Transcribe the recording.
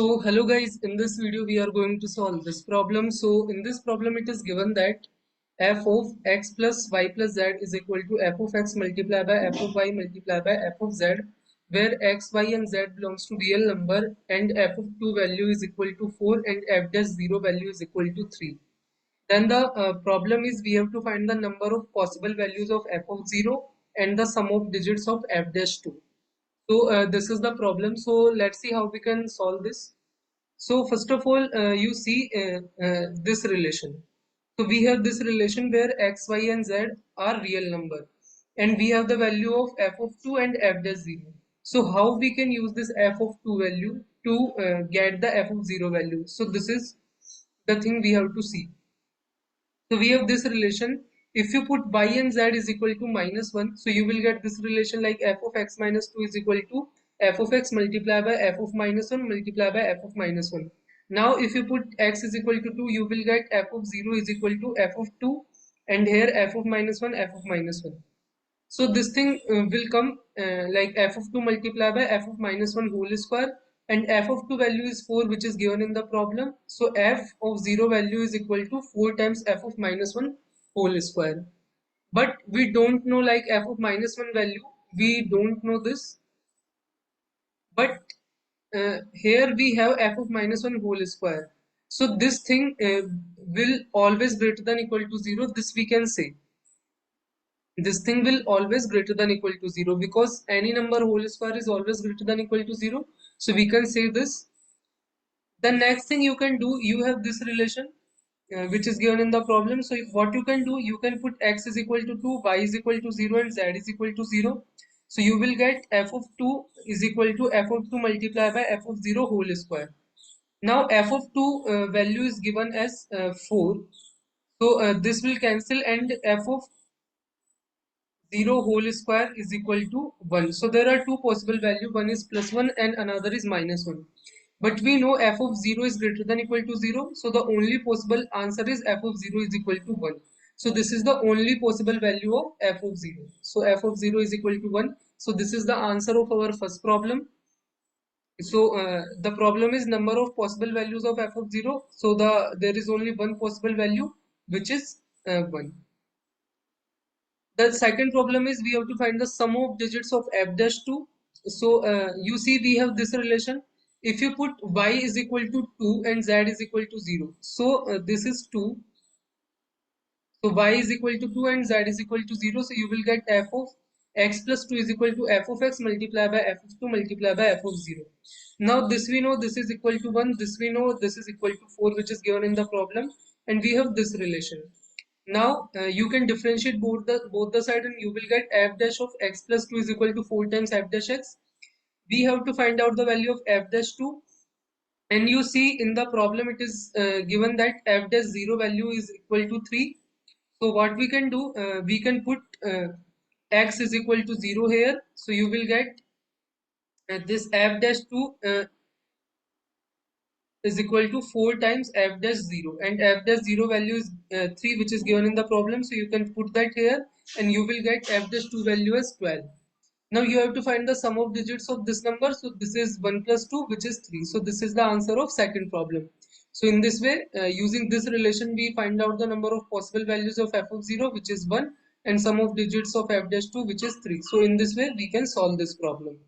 So hello guys, in this video we are going to solve this problem. So in this problem it is given that f of x plus y plus z is equal to f of x multiplied by f of y multiplied by f of z, where x, y and z belongs to real number and f of 2 value is equal to 4 and f dash 0 value is equal to 3. Then the problem is we have to find the number of possible values of f of 0 and the sum of digits of f dash 2. So this is the problem. So let's see how we can solve this. So first of all, you see this relation. So we have this relation where x, y and z are real number, and we have the value of f of 2 and f dash 0. So how we can use this f of 2 value to get the f of 0 value? So this is the thing we have to see. So we have this relation. If you put y and z is equal to -1, so you will get this relation like f of x minus 2 is equal to f of x multiplied by f of -1 multiplied by f of -1. Now if you put x is equal to 2, you will get f of 0 is equal to f of 2, and here f of -1, f of -1. So this thing will come like f of 2 multiplied by f of -1 whole square, and f of 2 value is 4, which is given in the problem. So f of 0 value is equal to 4 times f of -1 whole square. But we don't know like f of -1 value. We don't know this. But here we have f of -1 whole square. So this thing will always greater than equal to 0. This we can say. This thing will always greater than equal to 0 because any number whole square is always greater than equal to 0. So we can say this. The next thing you can do, you have this relation which is given in the problem. So what you can do, you can put x is equal to 2, y is equal to 0 and z is equal to 0. So you will get f of 2 is equal to f of 2 multiplied by f of 0 whole square. Now f of 2 value is given as 4. So this will cancel, and f of 0 whole square is equal to 1. So there are two possible values, one is +1 and another is -1. But we know f of 0 is greater than equal to 0. So the only possible answer is f of 0 is equal to 1. So this is the only possible value of f of 0. So f of 0 is equal to 1. So this is the answer of our first problem. So the problem is number of possible values of f of 0. So there is only one possible value, which is 1. The second problem is we have to find the sum of digits of f dash 2. So you see we have this relation. If you put y is equal to 2 and z is equal to 0. So this is 2. So y is equal to 2 and z is equal to 0. So you will get f of x plus 2 is equal to f of x multiplied by f of 2 multiplied by f of 0. Now this we know this is equal to 1. This we know this is equal to 4, which is given in the problem. And we have this relation. Now you can differentiate both the side, and you will get f dash of x plus 2 is equal to 4 times f dash x. We have to find out the value of f dash 2, and you see in the problem it is given that f dash 0 value is equal to 3. So what we can do, we can put x is equal to 0 here. So you will get this f dash 2 is equal to 4 times f dash 0, and f dash 0 value is 3, which is given in the problem. So you can put that here, and you will get f dash 2 value as 12. Now you have to find the sum of digits of this number. So this is 1 plus 2, which is 3. So this is the answer of second problem. So in this way, using this relation, we find out the number of possible values of f of 0, which is 1, and sum of digits of f dash 2, which is 3. So in this way we can solve this problem.